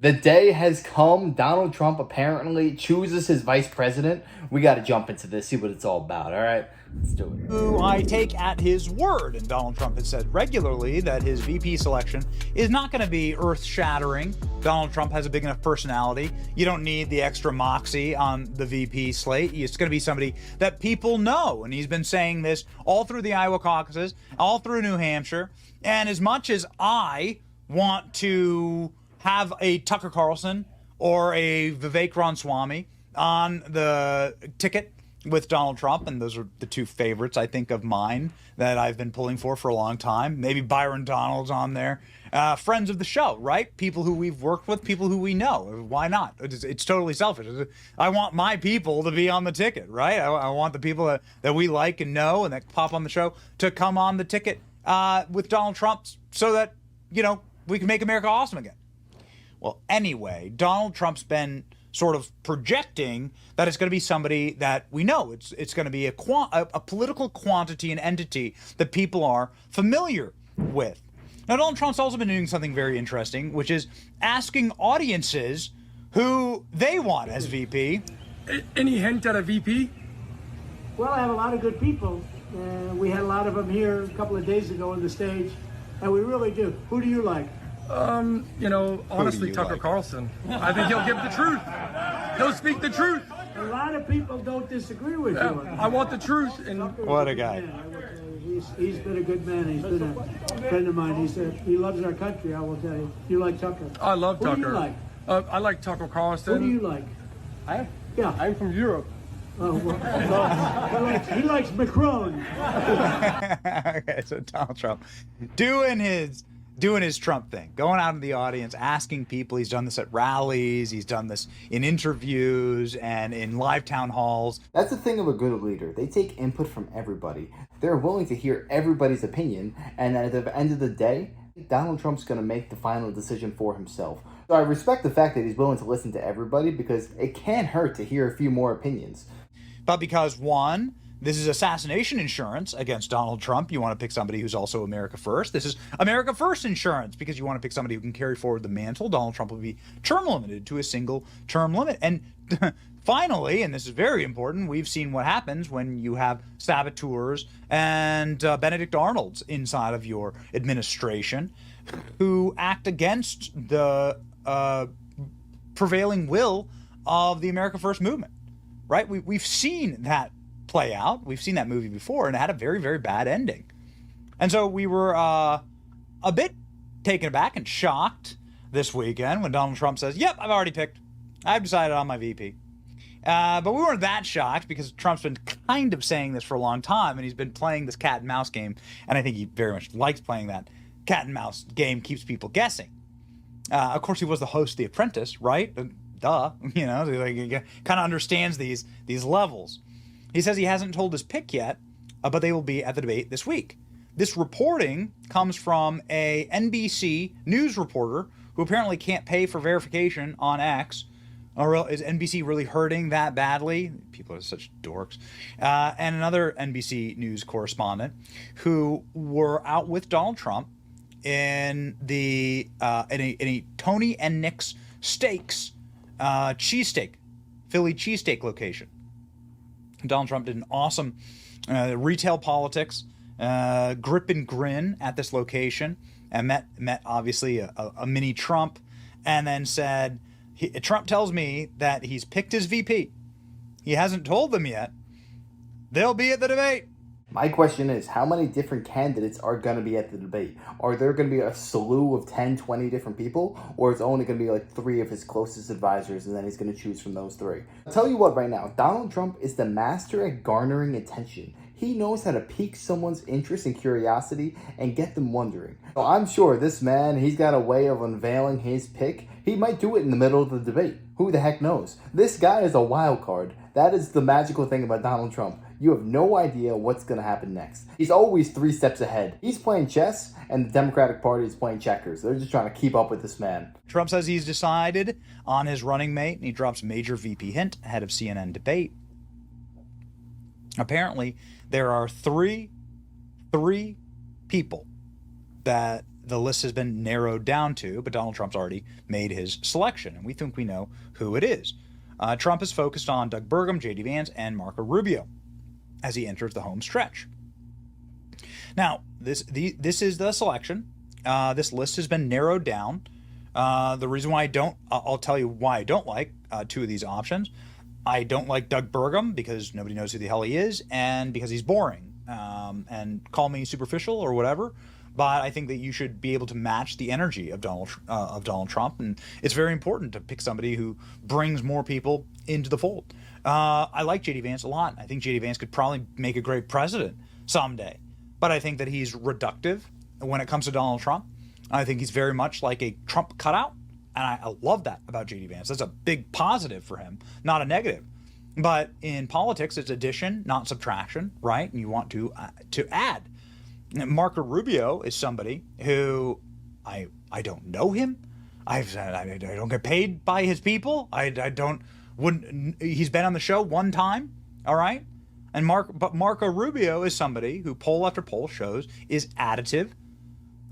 The day has come. Donald Trump apparently chooses his vice president. We got to jump into this, see what it's all about. All right, let's do it. Who I take at his word. And Donald Trump has said regularly that his VP selection is not going to be earth-shattering. Donald Trump has a big enough personality. You don't need the extra moxie on the VP slate. It's going to be somebody that people know. And he's been saying this all through the Iowa caucuses, all through New Hampshire. And as much as I want to have a Tucker Carlson or a Vivek Ramaswamy on the ticket with Donald Trump, and those are the two favorites, I think, of mine that I've been pulling for a long time. Maybe Byron Donald's on there. Friends of the show, right? People who we've worked with, people who we know. Why not? It's totally selfish. I want my people to be on the ticket, right? I want the people that we like and know and that pop on the show to come on the ticket with Donald Trump so that, we can make America awesome again. Well, anyway, Donald Trump's been sort of projecting that it's going to be somebody that we know. It's going to be a political quantity and entity that people are familiar with. Now, Donald Trump's also been doing something very interesting, which is asking audiences who they want as VP. Any hint at a VP? Well, I have a lot of good people. We had a lot of them here a couple of days ago on the stage, and we really do. Who do you like? Honestly, Tucker Carlson. I think he'll give the truth. He'll speak the truth. A lot of people don't disagree with you. I want the truth. And what a guy. He's been a good man. He's been a friend of mine. He loves our country, I will tell you. You like Tucker? I love Tucker. Who do you like? I like Tucker Carlson. Who do you like? I'm from Europe. Oh, well, he likes Macron. Okay, so Donald Trump doing his Trump thing, going out in the audience, asking people. He's done this at rallies. He's done this in interviews and in live town halls. That's the thing of a good leader. They take input from everybody. They're willing to hear everybody's opinion. And at the end of the day, Donald Trump's going to make the final decision for himself. So I respect the fact that he's willing to listen to everybody because it can't hurt to hear a few more opinions. But because, one, this is assassination insurance against Donald Trump. You want to pick somebody who's also America First. This is America First insurance because you want to pick somebody who can carry forward the mantle. Donald Trump will be term limited to a single term limit. And finally, and this is very important, we've seen what happens when you have saboteurs and Benedict Arnolds inside of your administration who act against the prevailing will of the America First movement, right? We've seen that play out. We've seen that movie before, and it had a very, very bad ending. And so we were a bit taken aback and shocked this weekend when Donald Trump says, yep, I've already picked. I've decided on my VP. But we weren't that shocked because Trump's been kind of saying this for a long time, and he's been playing this cat and mouse game, and I think he very much likes playing that cat and mouse game, keeps people guessing. Of course, he was the host of The Apprentice, right? Duh. He kind of understands these levels. He says he hasn't told his pick yet, but they will be at the debate this week. This reporting comes from a NBC news reporter who apparently can't pay for verification on X. Is NBC really hurting that badly? People are such dorks. And another NBC news correspondent who were out with Donald Trump in a Tony and Nick's Steaks cheesesteak, Philly cheesesteak location. Donald Trump did an awesome retail politics grip and grin at this location and met obviously a mini Trump, and then said, Trump tells me that he's picked his VP. He hasn't told them yet. They'll be at the debate. My question is, how many different candidates are going to be at the debate? Are there going to be a slew of 10, 20 different people? Or is it only going to be like 3 of his closest advisors and then he's going to choose from those 3? I'll tell you what right now, Donald Trump is the master at garnering attention. He knows how to pique someone's interest and curiosity and get them wondering. So I'm sure this man, he's got a way of unveiling his pick. He might do it in the middle of the debate. Who the heck knows? This guy is a wild card. That is the magical thing about Donald Trump. You have no idea what's going to happen next. He's always 3 steps ahead. He's playing chess, and the Democratic Party is playing checkers. They're just trying to keep up with this man. Trump says he's decided on his running mate, and he drops major VP hint ahead of CNN debate. Apparently, there are three people that the list has been narrowed down to, but Donald Trump's already made his selection, and we think we know who it is. Trump is focused on Doug Burgum, J.D. Vance, and Marco Rubio as he enters the home stretch. Now, this is the selection. This list has been narrowed down. The reason why I'll tell you why I don't like two of these options. I don't like Doug Burgum because nobody knows who the hell he is, and because he's boring. And call me superficial or whatever, but I think that you should be able to match the energy of Donald Trump, and it's very important to pick somebody who brings more people into the fold. I like J.D. Vance a lot. I think J.D. Vance could probably make a great president someday, but I think that he's reductive when it comes to Donald Trump. I think he's very much like a Trump cutout, and I love that about J.D. Vance. That's a big positive for him, not a negative. But in politics, it's addition, not subtraction, right? And you want to add. Marco Rubio is somebody who I don't know him. I don't get paid by his people. He's been on the show one time, all right? But Marco Rubio is somebody who poll after poll shows is additive.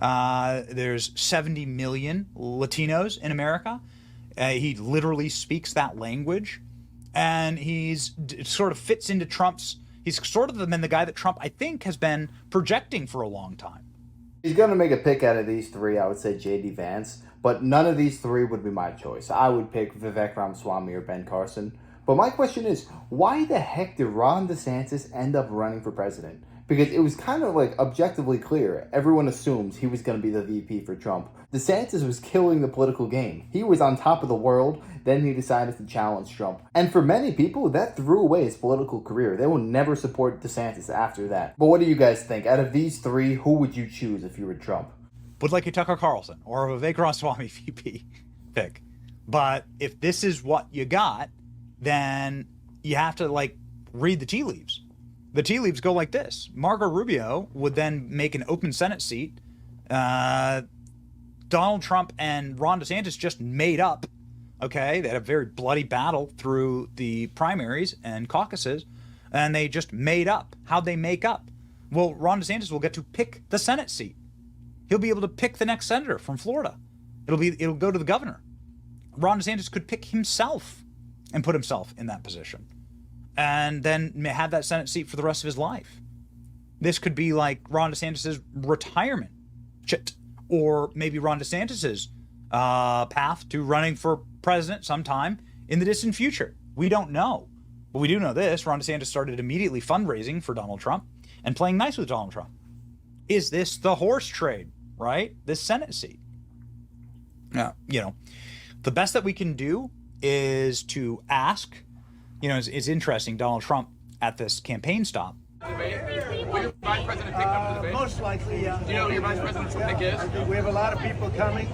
There's 70 million Latinos in America. He literally speaks that language. And sort of fits into he's sort of been the guy that Trump, I think, has been projecting for a long time. He's going to make a pick out of these three. I would say J.D. Vance, but none of these three would be my choice. I would pick Vivek Ramaswamy or Ben Carson. But my question is, why the heck did Ron DeSantis end up running for president? Because it was kind of like objectively clear. Everyone assumes he was going to be the VP for Trump. DeSantis was killing the political game. He was on top of the world. Then he decided to challenge Trump. And for many people, that threw away his political career. They will never support DeSantis after that. But what do you guys think? Out of these three, who would you choose if you were Trump? Would like a Tucker Carlson or a Vivek Ramaswamy VP pick. But if this is what you got, then you have to read the tea leaves. The tea leaves go like this. Marco Rubio would then make an open Senate seat. Donald Trump and Ron DeSantis just made up. Okay, they had a very bloody battle through the primaries and caucuses, and they just made up. How'd they make up? Well, Ron DeSantis will get to pick the Senate seat. He'll be able to pick the next senator from Florida. It'll go to the governor. Ron DeSantis could pick himself and put himself in that position, and then have that Senate seat for the rest of his life. This could be like Ron DeSantis' retirement chit, or maybe Ron DeSantis' path to running for president sometime in the distant future. We don't know. But we do know this. Ron DeSantis started immediately fundraising for Donald Trump and playing nice with Donald Trump. Is this the horse trade, right? This Senate seat. Now, the best that we can do is to ask. It's interesting, Donald Trump at this campaign stop. Will your vice president pick come to the debate? Most likely, yeah. Do you know who your vice president's pick is? I think we have a lot of people coming.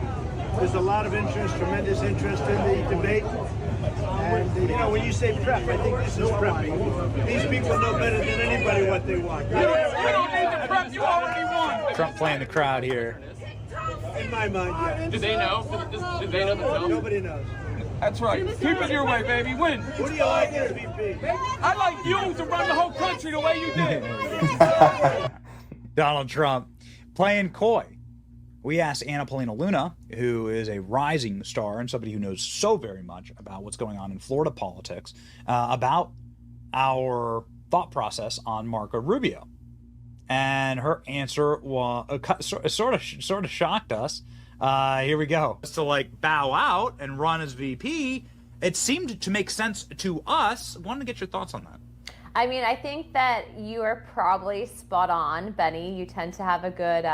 There's a lot of interest, tremendous interest in the debate. And, when you say prep, I think this is prepping. These people know better than anybody what they want. You don't need to prep, you already won. Trump playing the crowd here. In my mind, yeah. Do they know? Do they know themselves? Nobody knows. That's right. Keep it your way, baby. Win. Who do you like as VP? I like you to run the whole country the way you did. Donald Trump playing coy. We asked Anna Paulina Luna, who is a rising star and somebody who knows so very much about what's going on in Florida politics, about our thought process on Marco Rubio. And her answer was sort of shocked us. Here we go. To bow out and run as VP, it seemed to make sense to us. Wanted to get your thoughts on that. I mean, I think that you are probably spot on, Benny. You tend to have a good.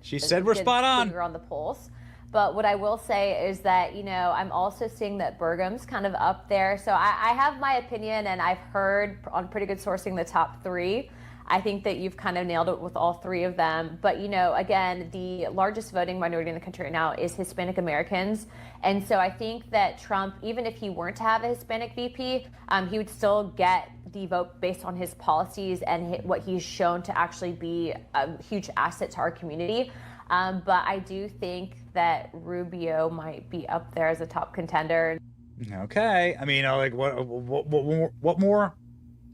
She said we're spot on. Finger on the pulse. But what I will say is that I'm also seeing that Burgum's kind of up there. So I have my opinion, and I've heard on pretty good sourcing the top three. I think that you've kind of nailed it with all three of them. But, again, the largest voting minority in the country right now is Hispanic Americans. And so I think that Trump, even if he weren't to have a Hispanic VP, he would still get the vote based on his policies and what he's shown to actually be a huge asset to our community. But I do think that Rubio might be up there as a top contender. Okay. I mean, what more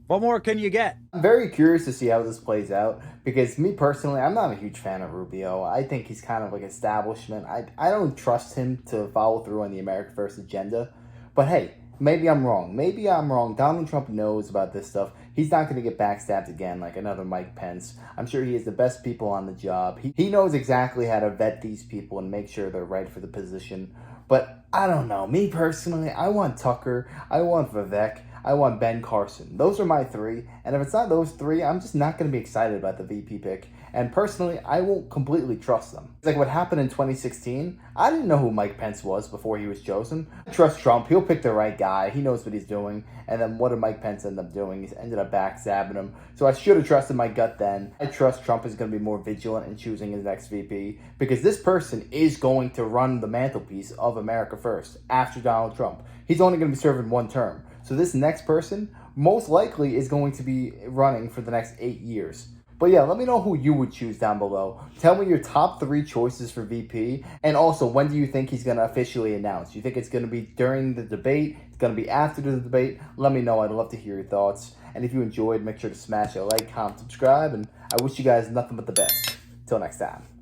What more can you get? I'm very curious to see how this plays out because me personally, I'm not a huge fan of Rubio. I think he's kind of like establishment. I don't trust him to follow through on the America First agenda. But hey, maybe I'm wrong. Maybe I'm wrong. Donald Trump knows about this stuff. He's not going to get backstabbed again like another Mike Pence. I'm sure he has the best people on the job. He knows exactly how to vet these people and make sure they're right for the position. But I don't know. Me personally, I want Tucker. I want Vivek. I want Ben Carson. Those are my three. And if it's not those three, I'm just not going to be excited about the VP pick. And personally, I won't completely trust them. It's like what happened in 2016. I didn't know who Mike Pence was before he was chosen. I trust Trump. He'll pick the right guy. He knows what he's doing. And then what did Mike Pence end up doing? He's ended up backstabbing him. So I should have trusted my gut then. I trust Trump is going to be more vigilant in choosing his next VP because this person is going to run the mantelpiece of America First after Donald Trump. He's only going to be serving one term. So this next person most likely is going to be running for the next 8 years. But yeah, let me know who you would choose down below. Tell me your top 3 choices for VP. And also, when do you think he's going to officially announce? You think it's going to be during the debate? It's going to be after the debate? Let me know. I'd love to hear your thoughts. And if you enjoyed, make sure to smash a like, comment, subscribe. And I wish you guys nothing but the best. Till next time.